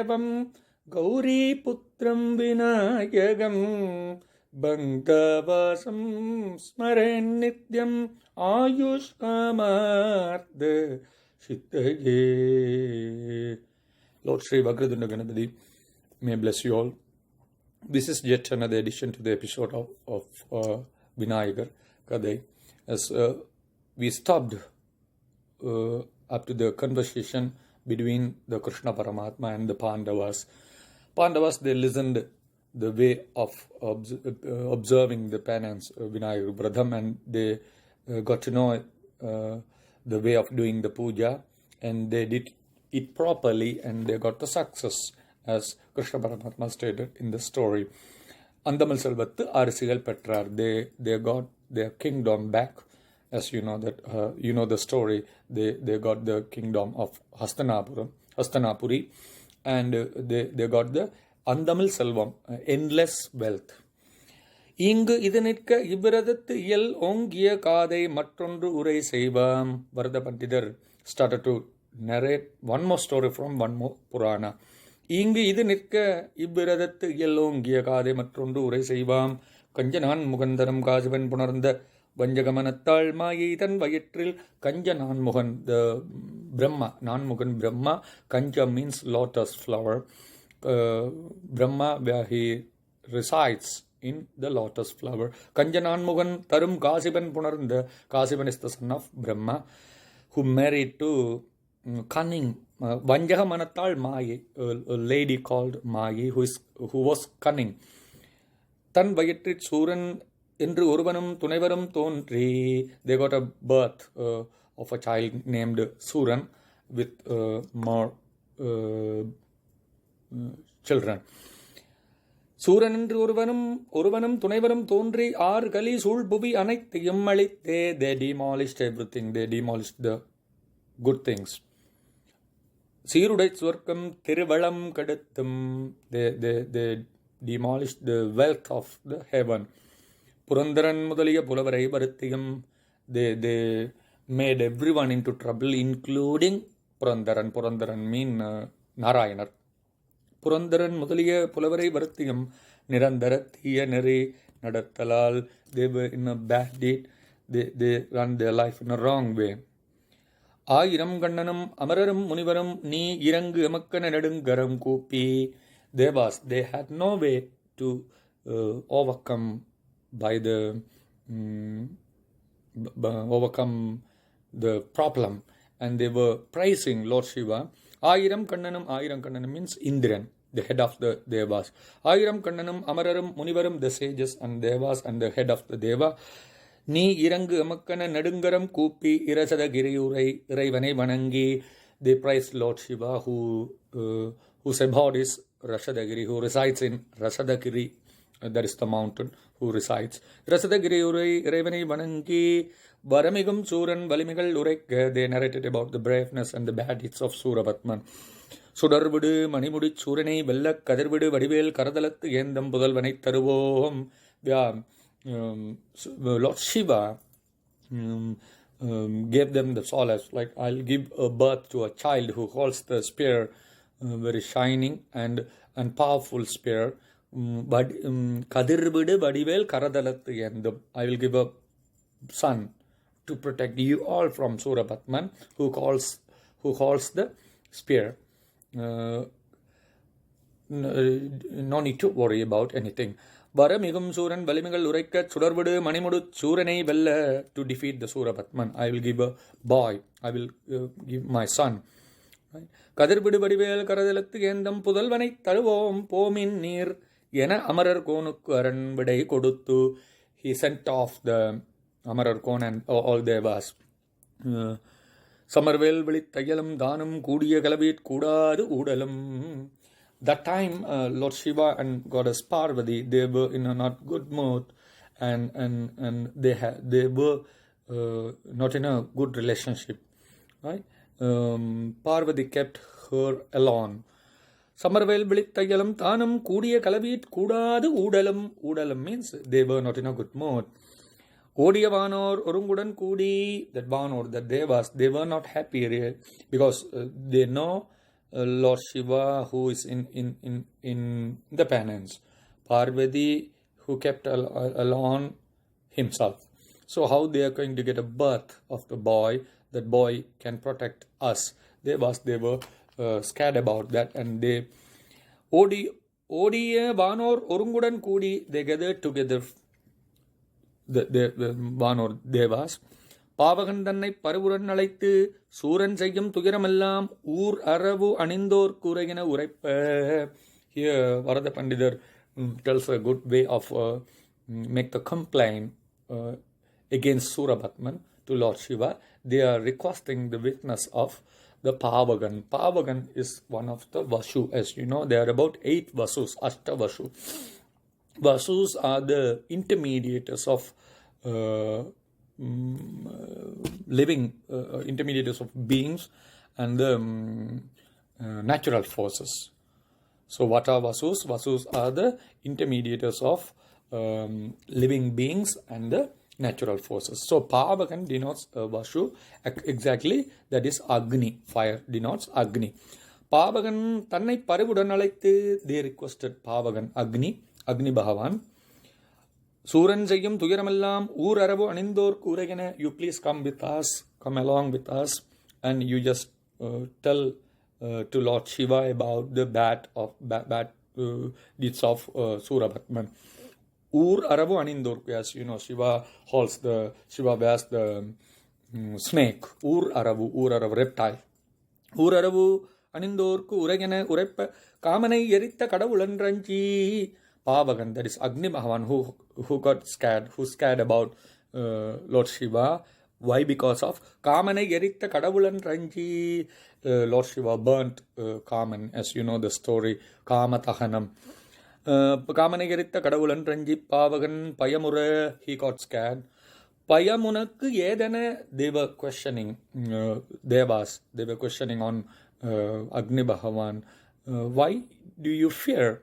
देवं गौरीपुत्रं विनायकं बन्धवासं स्मरेन् नित्यम् आयुष्कामार्थ सिद्धये. Lord Sri Vagradunda Ganapati may bless you all. This is yet another addition to the episode of Vinayakar Kadai. As we stopped up to the conversation between the Krishna Paramatma and the Pandavas. Pandavas, they listened the way of observing the penance Vinayakar Vradham, and they got to know the way of doing the puja, and they did it properly, and they got the success, as Krishna Paramatma stated in the story. Andamal Selvattu Arisigal Petrar, they got their kingdom back. As you know that, you know the story, they got the kingdom of Hastanapuri, and they got the Andamal Selvam, endless wealth. Ingu idanitka ibradathu iyal ongiya kaadai mattondru urai seivam. Varada Pandidar started to narrate one more story from one more Purana. Ingu idanitka ibradathu iyal ongiya kaadai mattondru urai seivam. Kanjanan Mugandaram Kajavan Punaranda Vanjagamanattal Mayitan Vayitril Kanja Nanmugan, the Brahma, Nanmugan Brahma. Kanja means lotus flower. Brahma, where he resides in the lotus flower. Kanjanan Mugan Tarum Kasiban Punaranda. Kasiban is the son of Brahma, who married to cunning Vanjagamanatal Mayi, a lady called Mayi, who was cunning. Tan Vayitrit Suran Indru Urvanam Tunaivaram Tontri. They got a birth of a child named Suran with more children. Suran என்று ஒருவனும் துணைவரும் தோன்றி ஆறு கலி சூழ் புவி அனைத்தையும் அழித்தே. They demolished everything. They demolished the good things. சீருடை சுவர்க்கம் திருவளம் கெடுத்தும். They demolished the wealth of the heaven. Purandaran முதலிய புலவரை வருத்தியும். They made everyone into trouble, including Purandaran. Purandaran mean Narayanar. Purandaran முதலிய புலவரை வருத்தியும் நிரந்தர தீய நெறி நடத்தலால். They were in a bad deed. They run their life in a wrong way. ஆயிரம் கண்ணனும் அமரரும் முனிவரும் நீ இறங்கு எமக்கன நெடுங்கரம் கூப்பி. Devas, they had no way to overcome the problem, and they were praising Lord Shiva. Ayiram Kannanam means Indran, the head of the Devas. Ayiram Kannanam Amararam Munivaram, the sages and Devas, and the head of the Deva. Ni Irangu Amakkana Nadungaram Kupi Irasada Giriyurai Raivane Vanangi. They praised Lord Shiva, whose abode is Rasadagiri, who resides in Rasadagiri. That is the mountain who resides. Rasadagiri Urai Raivane Vanangi. Varamigam Suran Valimigal Urek. They narrated about the braveness and the bad deeds of Suravatman. Sudarvudu Manimudi Surane Vella Kadirvudu Vadivel Karadalat Yendam Budalvanai Taruvom. Lord Shiva gave them the solace, like, I'll give a birth to a child who holds the spear, very shining and powerful spear. But Kadirvudu Vadivel Karadalat Yendam. I will give a son to protect you all from Suravatman, who holds the spear. No need to worry about anything. Varamigam Suran Valimigal Ureka Sudarvudu Manimudu Suranai Vella. To defeat the Suravatman, I will give a boy. I will give my son. Kadirvudu Vadivel Karadalat Yendam Pudalvanai Taruvom Pomin Nir Yena Amarar Konukku Aran Vidai Koduttu. He sent off the Amarar Kon and all Devas. Samarvel Vilit Tayalam Danam Kudiya Kalabit Kudadu Udalam. That time, Lord Shiva and Goddess Parvati, they were in a not good mood, and they were not in a good relationship, right? Parvati kept her alone. Samarvel Bilitayalam Tanam Kudiya Kalabit Kudadu Udalam. Udalam means they were not in a good mood. Odiyavanor Urungudan Kudi, that Vanor, the Devas, they were not happy because they know Lord Shiva who is in the penance, Parvati who kept alone himself. So how they are going to get a birth of the boy? That boy can protect us. They were scared about that, and they ஓடிய வானோர் ஒருங்குடன் கூடி they gathered together, the வானோர் தேவாஸ், பாவகன் தன்னை பருவுடன் அழைத்து சூரன் செய்யும் துயரமெல்லாம் ஊர் அரவு அணிந்தோர் கூரையின உரைப்ப. Here Varada Pandidar tells a good way of make the complaint against Surabatman to Lord Shiva. They are requesting the witness of the Pavagan. Pavagan is one of the Vasu. As you know, there are about 8 Vasus, Ashta Vasu. Vasus are the intermediaries of living, intermediaries of beings and the natural forces. So what are Vasus? Vasus are the intermediaries of living beings and the natural forces. So Pavagan denotes Vasu. Exactly, that is Agni. Fire denotes Agni. Pavagan tannai parivudan alaithu, they requested Pavagan, Agni Bhagavan. Suran Jayam Tuyaramallam Ur Arabu Anindor Kuregana, you please come with us, come along with us, and you just tell to Lord Shiva about the bad deeds of Surabatman. Ur Arabu Anindor, as you know, Shiva wears the snake. Ur Arabu reptile. Ur Arabu Anindorku Uregana Urepa Kamanai Yerita Kadavulan Ranchi. Pavagan, that is Agni Bhagavan, who got scared, who's scared about Lord Shiva. Why? Because of Kamanai Yerita Kadavulan Ranchi. Lord Shiva burnt Kaman, as you know the story, Kamatahanam. Kamanai Yerita Kadavulan Ranchi, Pavagan, Payamura, he got scared. Payamunakku Yedana, they were questioning Devas, they were questioning on Agni Bhagavan. Why do you fear?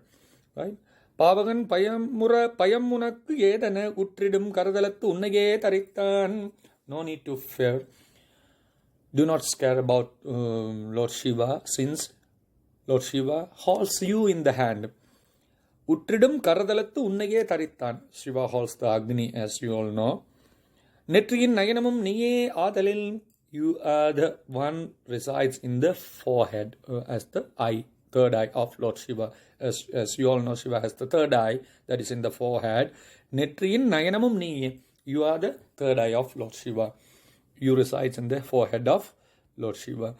Right? Pavagan Payamunakku Yedana Utridum Karadalattu Unnage Tarittan. No need to fear. Do not scare about Lord Shiva, since Lord Shiva holds you in the hand. Utridum Karadalattu Unnage Tarittan. Shiva holds the Agni, as you all know. Netriyin Nayanamum Niye Adalil. You are the one resides in the forehead as the eye, third eye of Lord Shiva. As you all know, Shiva has the third eye that is in the forehead. Netriyin Nayanamum Niye. You are the third eye of Lord Shiva. You reside in the forehead of Lord Shiva.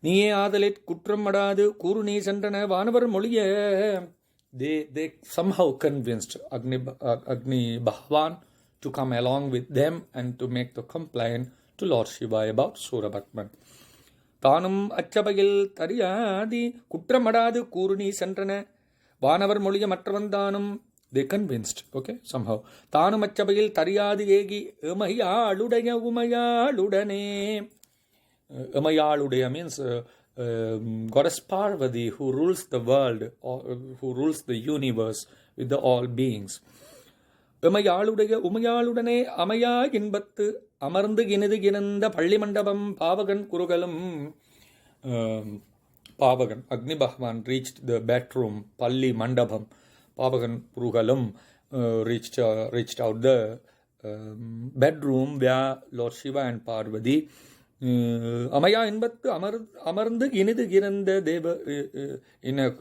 Niye Adalit Kutram Madadu Kuruni Santana Vanavar Moliya. They somehow convinced Agni Bhagavan to come along with them and to make the complaint to Lord Shiva about Surabatman. Tanum Achabagil Tariyadi Kutramadadu Kuruni Santana Vanavar Moliya Matravandanum. They convinced, okay, somehow. Tanum Achabagil Tariyadi Egi Umayaludaya Umayaludane. Umayaludaya means Goddess Parvati, who rules the world, or who rules the universe with the all beings. Umayaludane Amaya Inbattu Amarndu Ginadu Ginanda Palli Mandabam Pavagan Kurugalum. Pavagan, Agni Bhagavan reached the bedroom, Palli Mandabam. Pavagan Purugalam reached out the bedroom where Lord Shiva and Parvati Amaya Inbattu Amarndu Ginadu Giranda, they were in a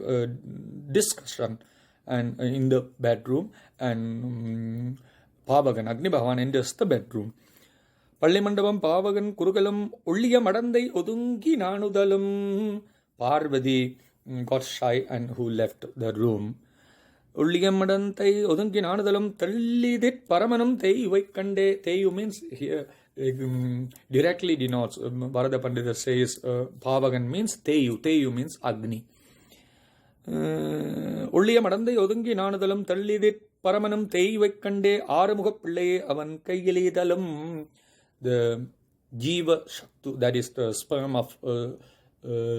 discussion and in the bedroom, and Pavagan, Agni Bhagavan enters the bedroom. Pallimandabam Pavagan Kurugalam Ulliya Madandai Odungi Nanudalum. Parvati got shy and who left the room. Ulliyam Madantai Odungi Nanadalam Tallidit Paramanam Tei Vaikande. Teyu means here directly denotes, Varada Pandita says Pavagan means Teyu. Teyu means Agni. Ulliya Madandai Odungi Nanadalam Tallidit Paramanam Tei Vaikande Aramuga Pillaye Avan Kayilidalam. The Jiva Shaktu, that is the sperm of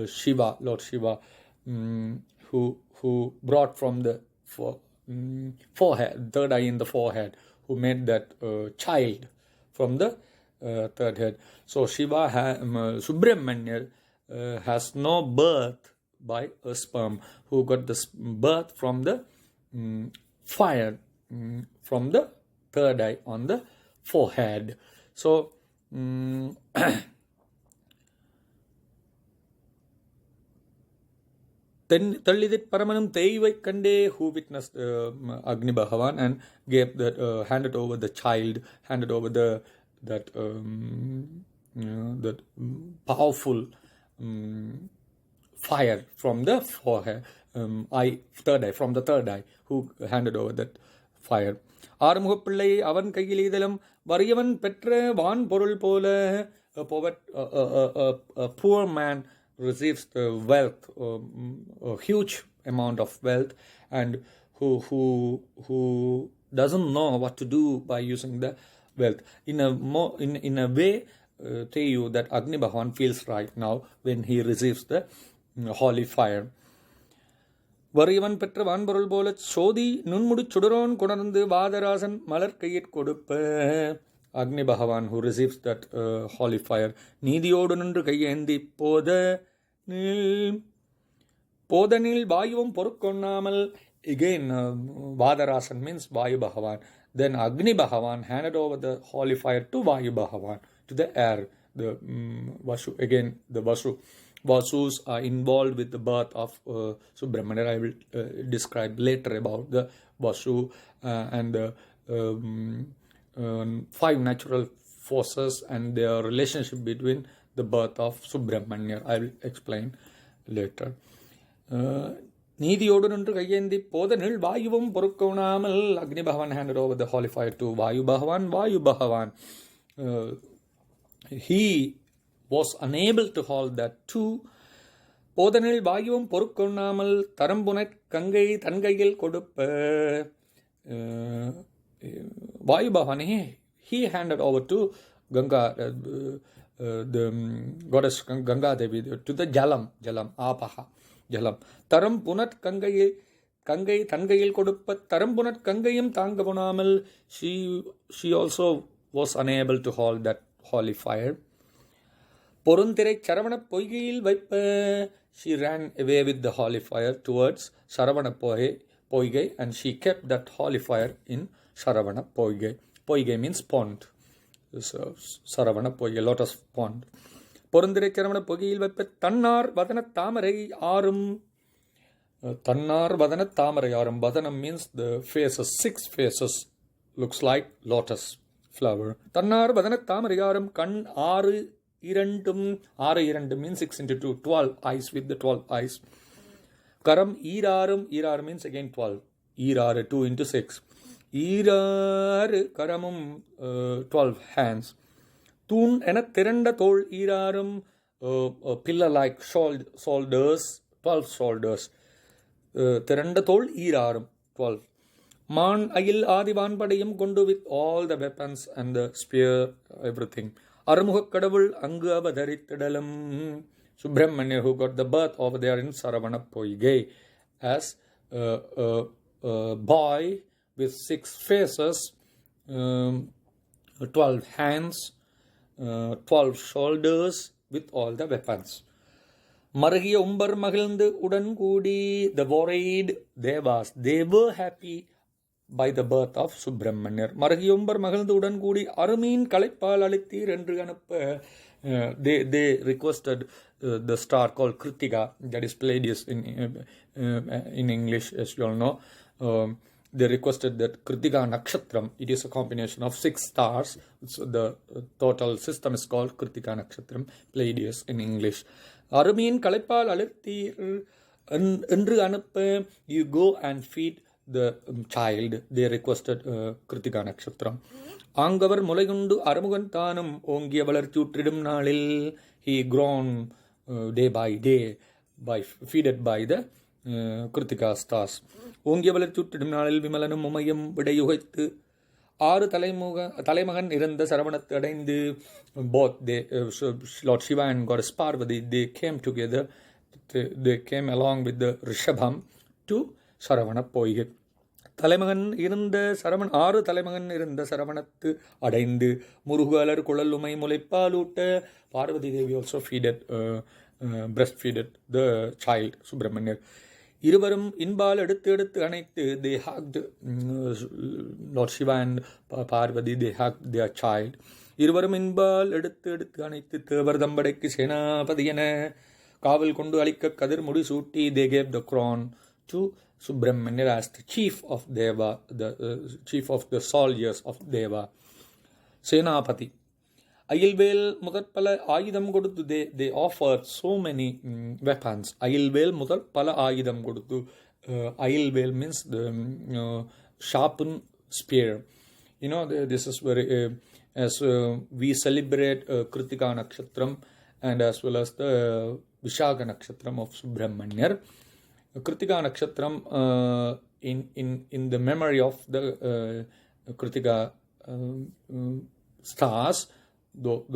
Shiva, Lord Shiva, who brought from the forehead, third eye in the forehead, who made that child from the third head. So Shiva, Subramanya has no birth by a sperm, who got the birth from the fire from the third eye on the forehead. So Tallidit Paramanam Teivai Kande, who witnessed Agni Bhagavan and gave that, handed over the child, handed over that powerful fire from the forehead, from the third eye, who handed over that fire. ஆறுமுகப் பிள்ளை அவன் கையில் ஈதலும் வறியவன் பெற்ற வான் பொருள் போல. A poor man receives the wealth, a huge amount of wealth, and who doesn't know what to do by using the wealth. In a way, tell you that Agni Bhagavan feels right now when he receives the holy fire. வறியவன் பெற்ற வான்பொருள் போல சோதி நுண்முடி சுடரோன் கொணர்ந்து வாதராசன் மலர் கையிற் கொடுப்ப. Agni Bhagavan, who receives that holy fire, நீதியோடு நின்று கையேந்தி போதனில் வாயுவும் பொறுக்கொண்ணாமல். Again, Vadarasan means Vayu Bhagavan. Then Agni Bhagavan handed over the holy fire to Vayu Bhagavan, to the air, the Vasu. Again, the Vasus are involved with the birth of Subramanya. I will describe later about the Vasu and the 5 natural forces and their relationship between the birth of Subramanya. I will explain later. நீதியோடு நின்று கையேந்தி போதனில் வாயுவும் பொறுக்கோணாமல். Agni Bhagavan handed over the holy fire to Vayu Bhagavan. Vayu Bhagavan, he was unable to hold that too. போதனில் வாயுவும் பொறுக்கொண்ணாமல் தரம்புனற் Ganga தன்கையில் கொடுப்ப. Vayu Bhagavan, he handed over to Ganga, the goddess Ganga Devi, to the Jalam, Apaha, Jalam. Taram punat kangai tangail koduppa. Taram punat kangayam tangavunamal. She also was unable to hold that holy fire. Poruntirai Charavana Poigil Vipa. She ran away with the holy fire towards Saravana Poigai, and she kept that holy fire in Saravana Poigai. Poigai means pond. So, Saravana Poigai, lotus pond. Porundirai Charavana Poigil Vipa. Tannar Vadana Tamarai Arum. Tannar Vadana Tamarai Arum. Vadana means the faces, 6 faces, looks like lotus flower. Tannar Vadana Tamarai Arum. Kan Aru Irandum. Aru Irandum means 6 into 2, 12 eyes with the 12 eyes. Karam Irarum. Irar means again 12. Irar 2 into 6. Irar Karamum 12 hands. Tun ena tiranda tol Irarum. Pillar like shoulders, 12 shoulders. Tiranda tol Irarum 12. Man Ayil Adivan Padayam Kundu with all the weapons and the spear, everything. Armuha Kadavul Anga Vadharitadalam. Subramanya, who got the birth over there in Saravana Poigai as a boy with 6 faces, 12 hands, 12 shoulders with all the weapons. Margiya Umbar Mahilndu Udan Kudi, the worried Devas, they were happy by the birth of Subramanya. Margiya Umbar Mahilndu Udan Kudi, Arumin Kalaipal Alithir Endru Anuppa. They requested the star called Kritika, that is Pleiades in English, as you all know. They requested that Kritika Nakshatram, it is a combination of 6 stars. So the total system is called Kritika Nakshatram, Pleiades in English. Arumin Kalaipal Alithir Endru Anuppa, you go and feed the child. They requested Kritika Nakshatram. Angavar Mulagundu Aramugantanam Ongia Valarchutridum Nalil. He grown day by day, feeded by the Kritika stars. Ongia Valarchutridum Nalil Vimalanum Mumayam Vidayuhit. Aru Talaimagan Iranda Saravanatadaindu. Both Lord Shiva and Goddess Parvati, they came together. They came along with the Rishabham to Saravana Poigai. தலைமகன் இருந்த சரவண 6 தலைமகன் இருந்த சரவணத்து அடைந்து முருகாலர் குழலுமை முளைப்பாலூட்ட. Parvati Devi also feeded breastfeeded the child Subramanyar. இருவரும் இன்பால் எடுத்து எடுத்து அணைத்து, they hugged Lord Shiva and Parvati, they hugged their child. இருவரும் இன்பால் எடுத்து எடுத்து அணைத்து தேவர் தம்படைக்கு சேனாபதி என காவல் கொண்டு அளிக்க கதிர் முடி சூட்டி, they gave the crown to Subramanyar as the chief of Deva, the chief of the soldiers of Deva, சேனாபதி. அயில்வேல் முதற் பல ஆயுதம் கொடுத்து, they offered so many weapons. அயில்வேல் முதற் பல ஆயுதம் கொடுத்து, அயில்வேல் means the sharpened spear. You know, this is very as we celebrate Kritika Nakshatram and as well as the Vishaka Nakshatram of Subramanyar. Kritika Nakshatram in the memory of the Kritika stars,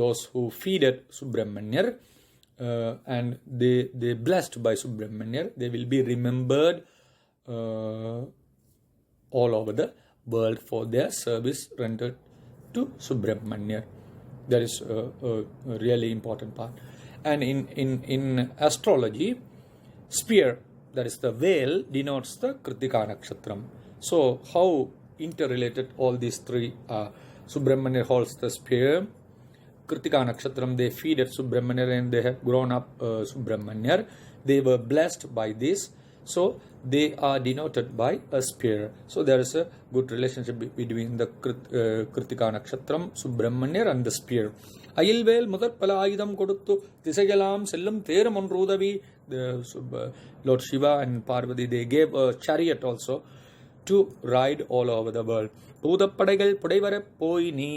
those who feeded Subramanyar and they blessed by Subramanyar, they will be remembered all over the world for their service rendered to Subramanyar. That is a really important part. And in astrology, spear, that is the veil, denotes the Kritika Nakshatram. So how interrelated all these three are. Subramanyar holds the spear. Kritika Nakshatram, they feeded Subramanyar and they have grown up Subramanyar. They were blessed by this. So they are denoted by a spear. So there is a good relationship between the Kritika Nakshatram, Subramanyar and the spear. Ayilvel முதற் பல ஆயுதம் கொடுத்து திசையெல்லாம் செல்லும் theorem ஒன்று உதவி. Lord Shiva and Parvati, they gave a chariot also to ride all over the world. பூதப்படைகள் புடைவரப் போய் நீ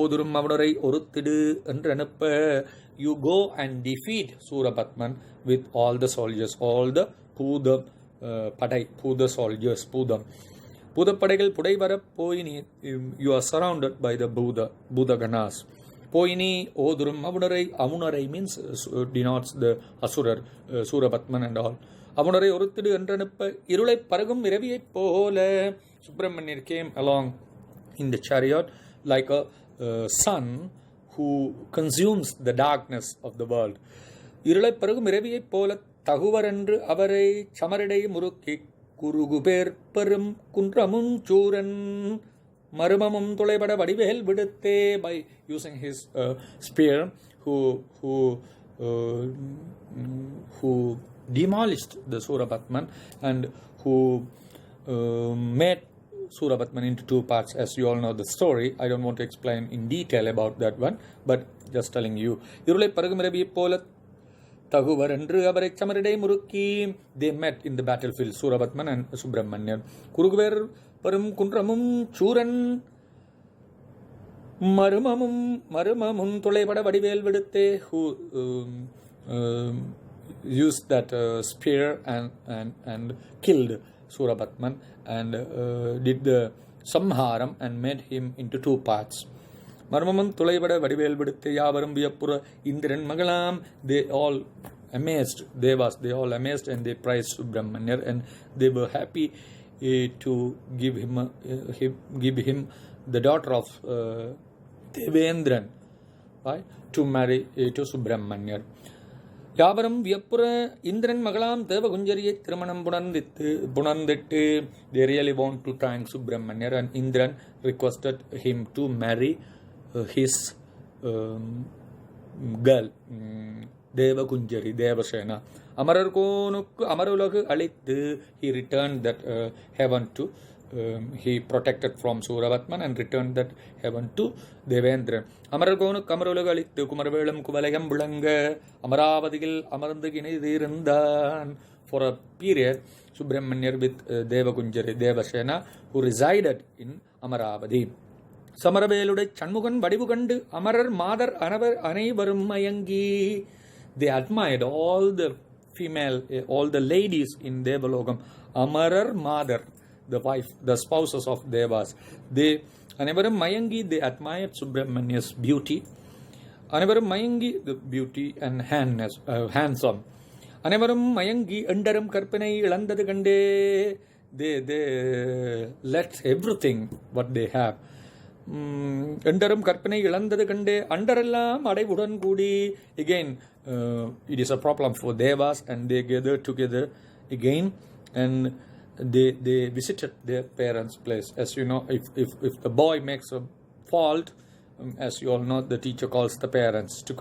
ஓதுரும் அவனரை ஒருத்திடு என்று அனுப்ப, you go and defeat Surapatman with all the soldiers, all the Pooda Padai, Pooda soldiers, Pooda. பூதப்படைகள் புடைவரப் போய் நீ, you are surrounded by the Buddha Ganas. போய் நீ ஓதுரும் அவனரை, அமுனரை means denotes the Asurar, Surapatman and all. அவனரை ஒருத்திடு என்றனுப்ப, இருளை பறகும் இரவியைப் போல. Subramanyar came along in the chariot like a sun who consumes the darkness of the world. இருளை பறகும் இரவியைப் போல தகுவர் என்று அவரை சமரடை முறுக்கி, குறுகுபேர் பெரும் குன்றமும் சூரன் மருமமும் துளைபட Vadivel விடுத்தே. By using his spear, who demolished the Surapatman and who made Surapatman into two parts. As you all know the story, I don't want to explain in detail about that one, but just telling you. இருளை பருகுமிரவியைப் போல தகுவர் என்று அவரை சமரிடை முறுக்கி, they met in the battlefield, Surapatman and Subramanyar. குறுகுவேர் பெரும் குன்றமும் சூரன் மருமமும் துளைபட Vadivel விடுத்தே, who used that spear and killed Surapatman and did the samharam and made him into two parts. மர்மமும் துளைபட Vadivel விடுத்து யாவரும் வியப்புற Indiran மகளாம். They all amazed, Devas, they all amazed and they praised Subramanyar and they were happy to give him the daughter of Devendran, right, to marry to Subramanyar. யாவரும் வியப்புற இந்திரன் மகளாம் தேவகுஞ்சரியை திருமணம் புணர்ந்திட்டு. They really want to thank Subramanyar and Indran requested him to marry his girl Devakunjari, Devasena. அமரர்கோனுக்கு அமருலகு அளித்து, he returned that heaven to, he protected from Surapatman and returned that heaven to Devendran. அமரர்கோனுக்கு அமருலகு அளித்து குமரவேளும் குவலயம் விளங்க அமராவதியில் அமர்ந்து கிணைந்திருந்தான். For a period, Subramanyar with Devakunjari, Devasena, who resided in Amaravati. சமரவேலுடைய Shanmugan வடிவு கண்டு அமரர் மாதர் அனைவரும் மயங்கி. They admired all the ladies in Devalokam. Amarar Madar, the wife, the spouses of Devas. They அனைவரும் மயங்கி, they admired Subramanyar's beauty. அனைவரும் மயங்கி, the beauty and handsome. அனைவரும் மயங்கி எண்டரும் கற்பனை இழந்தது கண்டே. They let everything what they have. Endarum Karpane Ilandada Kande, Underella, Madavudan Kudi. Again, it is a problem for Devas, and they gather together again, and they visited their parents' place. As you know, if the boy makes a fault, as you all know, the teacher calls the parents to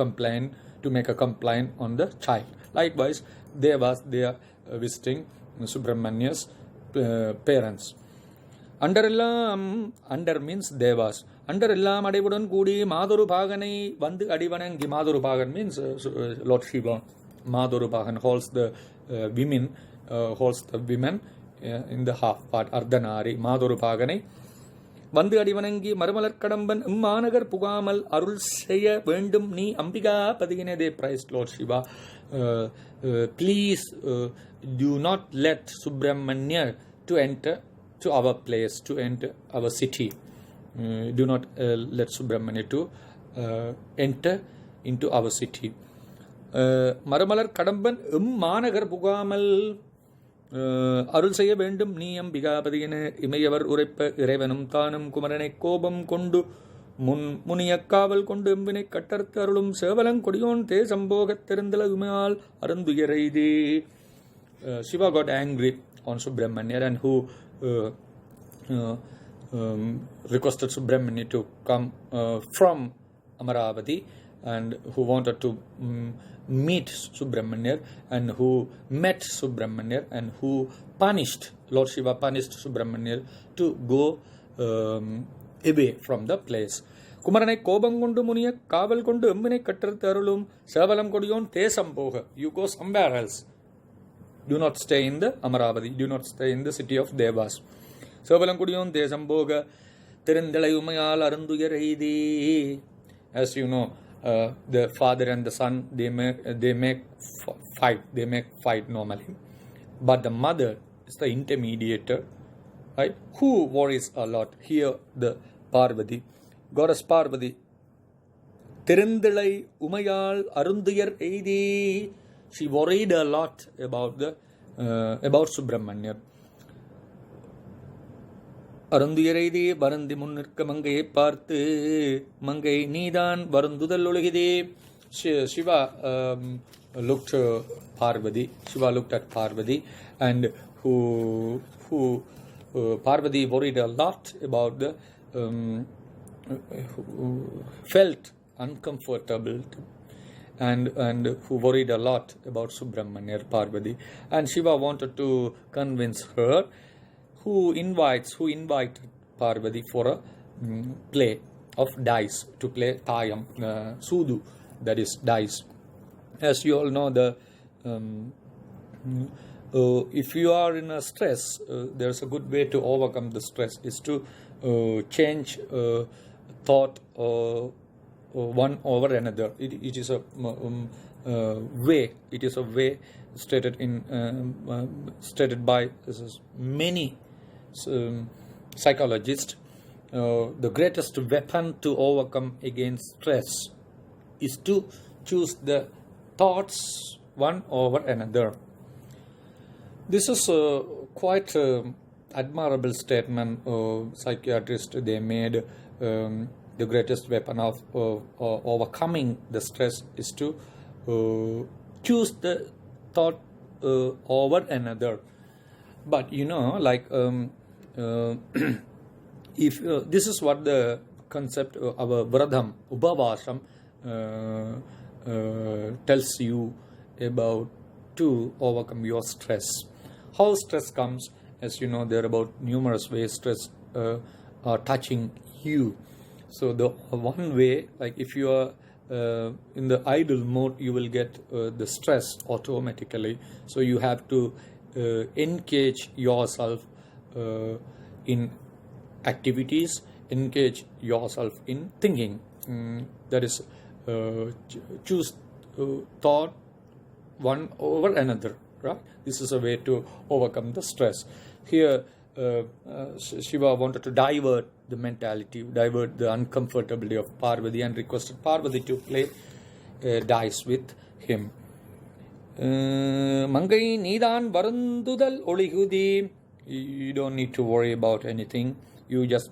make a complaint on the child. Likewise, Devas, they are visiting Subramania's parents. Under means Devas. Under Ellam Adivudan Kudi, Madhuru Pagani, Bandu Adivanangi. Madhuru Pagan means Lord Shiva. Madhuru Pagan holds the women in the half part, Ardhanari, Madhuru Pagani. Bandu Adivanangi, Marmalar Kadamban, Managar Pugamal, Arul Seya, Vendum Ni, Ambiga, Padigine, they praised Lord Shiva. Please do not let Subramanya to enter to our place, to enter our city. Do not let Subramanya to enter into our city. Maramalar Kadamban Managar Pugamal Arul Saya Vendum Niam Bigapadine Imayavar Urepa Revenum Tanam Kumarane Kobam Kundu Muniakaval Kundum Vine Katartarulum Servalan Kodion Te Sambogat Terendala Gumal Aranduyaraidi. Shiva got angry on Subramanya, and who requested Subramanya to come from Amaravati, and who wanted to meet Subramanya, and who met Subramanya, and who punished, Lord Shiva punished Subramanya to go away from the place. Kumarane Kobam Kundu Munia, Kaval Kundu Umbine Katar Tarulum, Savalam Kodion Te Samboga. You go somewhere else. Do not stay in the Amaravati. Do not stay in the city of Devas. Savalam Kodion Te Samboga, Terendalayumayal Aranduyaraidi. As you know, the father and the son, they make fight normally. But the mother is the intermediator, right? Who worries a lot. Here the Parvati, Goddess Parvati, Tirindalai Umayal Arunduyar Eidi. She worried a lot about Subramanya. Arunduyaraidi Barandi Munirka Mangai Parthu Mangai Nidan Barundudal Ulagide. Shiva looked Parvati. Shiva looked at Parvati, and who Parvati worried a lot about the felt uncomfortable, and who worried a lot about Subramanya Parvati, and Shiva wanted to convince her, who invited Parvati for a play of dice, to play Tayam, Sudu, that is dice. As you all know, if you are in a stress, there's a good way to overcome the stress is to change thought one over another. It is a way. It is a way stated by many psychologists. The greatest weapon to overcome against stress is to choose the thoughts one over another. This is quite admirable statement. Psychiatrists, they made the greatest weapon of overcoming the stress is to choose the thought over another. But you know, like if this is what the concept of our Vradham Ubhavasam tells you about to overcome your stress. How stress comes, as you know, there are about numerous ways stress are touching you. So the one way, like if you are in the idle mode, you will get the stress automatically. So you have to engage yourself in activities, engage yourself in thinking. That is, choose thought one over another, right? This is a way to overcome the stress. Here, Shiva wanted to divert the mentality, divert the uncomfortability of Parvati, and requested Parvati to play dice with him. Mangai Nidan Varundudal Oligudi. You don't need to worry about anything. You just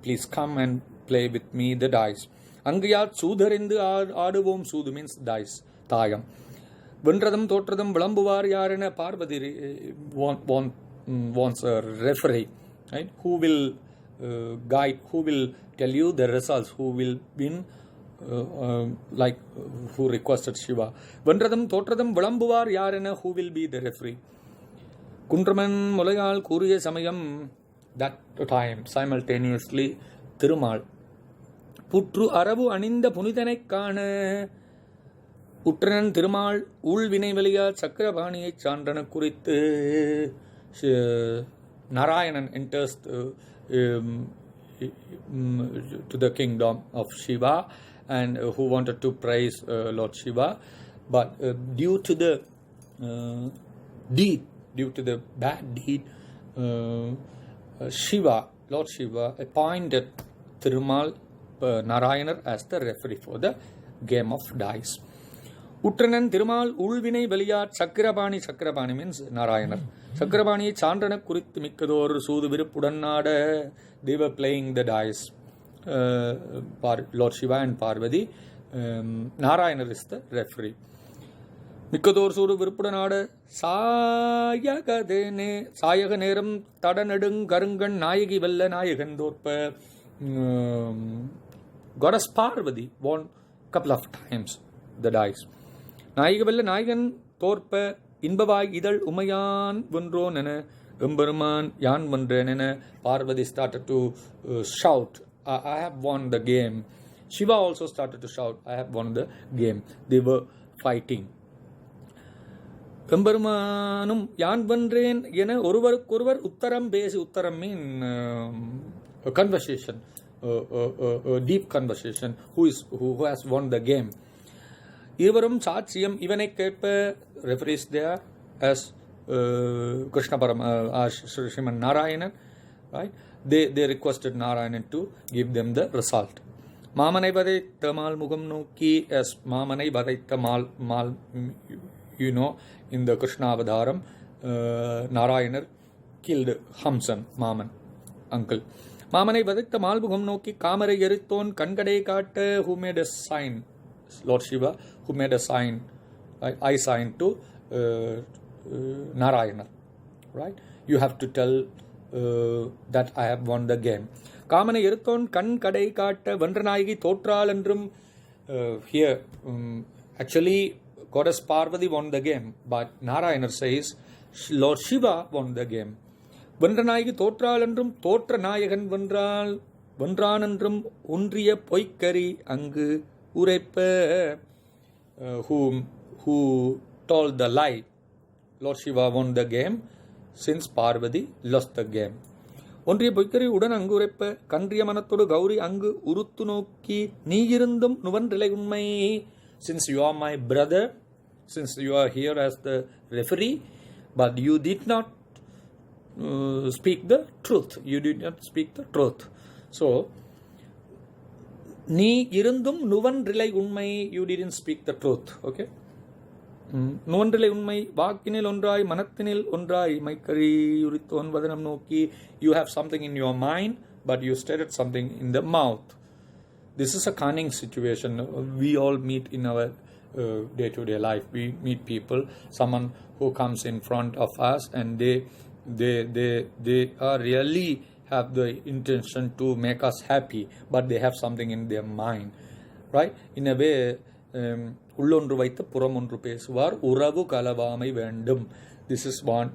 please come and play with me the dice. அங்கு யார் சூதறிந்து ஆடுவோம். சூது means dice, தாயம். வென்றதும் தோற்றதும் விளம்புவார் யார் என Parvati wants a referee, right? Who will guide, who will tell you the results, who will win, like who requested Shiva. வென்றதும் தோற்றதும் விளம்புவார் யார் என, who will be the referee. குன்றமன் முலையால் கூறிய சமயம், that time simultaneously திருமால் புற்று அரவு அணிந்த புனிதனைக் காண உற்றனன் திருமால் ஊழ்வினை வழியால் சக்கரபாணியை சான்றன குறித்து. Narayanan enters to the kingdom of Shiva and who wanted to praise Lord Shiva, but due to the bad deed, Lord Shiva appointed Thirumal Narayanar as the referee for the game of dice. உற்றனன் Thirumal ஊழ்வினை வெளியார் Chakrapani, Chakrapani means Narayanar, சக்கரபாணியை சான்றன குறித்து மிக்கதோர் சூது விருப்புடன் நாட. They were playing the dice, Lord Shiva and Parvati. Narayanar is the referee. மிக்கதோர் சூடு விருப்புடன் ஆட சாயக நேரம் தடநெடுங் கருங்கண் நாயகி வெல்ல நாயகன் தோற்ப. Goddess Parvati won couple of times the dice. நாயக வெல்ல நாயகன் தோற்ப இன்பவாய் இதழ் உமையான் வென்றோன் என எம்பெருமான் யான் வென்றேன் என. Parvati started to shout, I have won the game. Shiva also started to shout, I have won the game. They were fighting. எம்பெருமானும் யான் வென்றேன் என ஒருவருக்கொருவர் உத்தரம் பேசி. உத்தரம் mean conversation, deep conversation, who has won the game. இருவரும் சாட்சியம் இவனை கேட்ப. referees there as Krishna Sriman Narayanan, right? They requested Narayanan to give them the result. மாமனை வதைத்த மால் முகம் நோக்கி, as மாமனை வதைத்த mall, you know, in the Krishna Avadaram, Narayanar killed Hamsan, Maman, uncle. மாமனை வதைத்த மால்முகம் நோக்கி காமரை எரித்தோன் கண்கடை காட்ட. Who made a sign? Lord Shiva, who made a sign, eye sign to Narayana, right? You have to tell that I have won the game. காமனை எரித்தோன் கண் கடை காட்ட வென்றநாயகி தோற்றாள் என்றும். Here actually Goddess Parvati won the game, but Narayana says Lord Shiva won the game. வென்றநாயகி தோற்றாள் என்றும் தோற்ற நாயகன் வென்றான் என்றும் ஒன்றிய பொய்க்கரி அங்கு உரைப்ப. Who told the lie? Lord Shiva won the game since Parvati lost the game. ஒன்றிய பொய்க்கரி உடன் அங்கு உரைப்ப. கன்றிய மனத்தோடு கௌரி அங்கு உருத்து நோக்கி நீ இருந்தும் நுவன்றிலை உண்மை. Since you are my brother, since you are here as the referee, but you did not speak the truth. You did not speak the truth. So, நீ இருந்தும் நுவன்றிலை உண்மை, you didn't speak the truth. Okay? நுவன்றிலை உண்மை வாக்கினில் ஒன்றாய் மனத்தினில் ஒன்றாய் மைக்கரி உரித்தோன் வதனம் நோக்கி. You have something in your mind, but you stated something in the mouth. This is a cunning situation. We all meet in our day-to-day life. We meet people, someone who comes in front of us, and they are really have the intention to make us happy, but they have something in their mind, right? In a way, உள்ளொன்று வைத்து புறம் ஒன்று பேசுவார் உறவு கலவாமை வேண்டும். This is one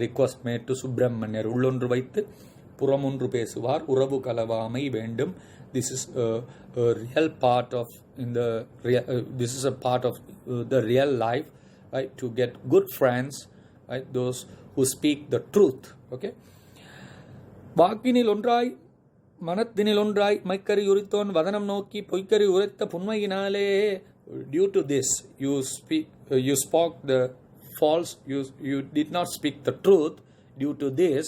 request made to Subramanyar. உள்ளொன்று வைத்து புறம் ஒன்று பேசுவார் உறவு கலவாமை வேண்டும். This is a real part of this is a part of the real life, right? To get good friends, right? Those who speak the truth. Okay. வாக்கினில் ஒன்றாய் மனத்தினில் ஒன்றாய் மைக்கரி உரித்தோன் வதனம் நோக்கி பொய்க்கரி உரைத்த புன்மையினாலே. Due to this, you spoke the false. You did not speak the truth. Due to this,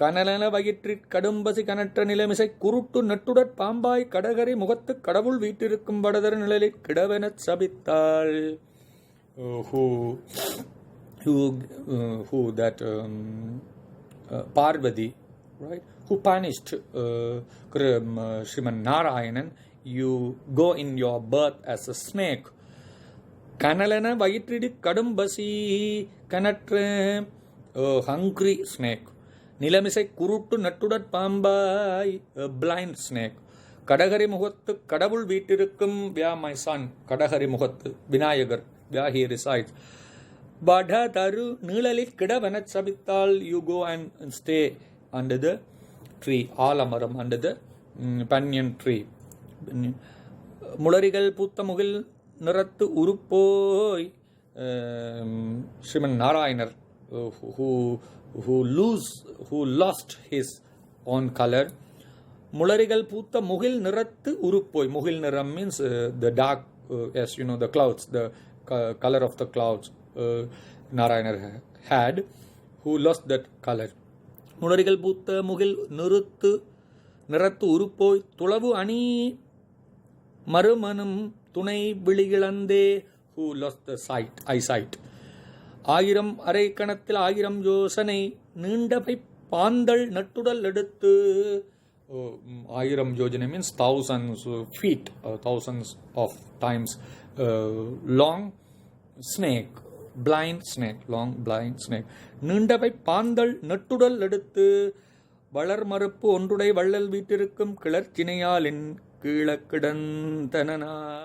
கனலன வயிற்றிற் கடும்பசி கனற்ற நிலைமிசை குருட்டு நட்டுடற் பாம்பாய் கடகரை முகத்து கடவுள் வீட்டிருக்கும் வடதர நிழலில் கிடவெனச் சபித்தாள். Who that Parvati right? Who punished Sriman Narayanan. You go in your birth as a snake. Kanalana vayitrid kadumbasi kanatra, hungry snake. Nilamisai kuruttu nattudat pambai, a blind snake. Kadagari muhattu kadavul veetirukkum, where my son Kadagari muhattu Vinayagar, where he resides. Badha taru nilalit kidavanat sabittal, you go and stay under the tree, alamaram, under the banyan tree. Mularigal putta mugil narattu urupoi, Sriman Narayanar, who lost his own color. Mularigal putta mugil narattu urupoi. Mugil naram means the dark, as you know, the clouds, the color of the clouds. Narayanar had, who lost that color. Mularigal putta mugil narattu urupoi tulavu ani marumanam tunai viligilande, who lost the eyesight. Ayiram arai kanathil ayiram yosanai nindapai pandal nattudal eduthu. Ayiram yojana means thousands feet, thousands of times long snake, blind snake, long blind snake. Nindapai pandal nattudal eduthu. வளர் மறுப்பு ஒன்றுடை வள்ளல் வீட்டிற்கும் கிளர்ச்சினையாலின் கீழக்கிடந்தனால்.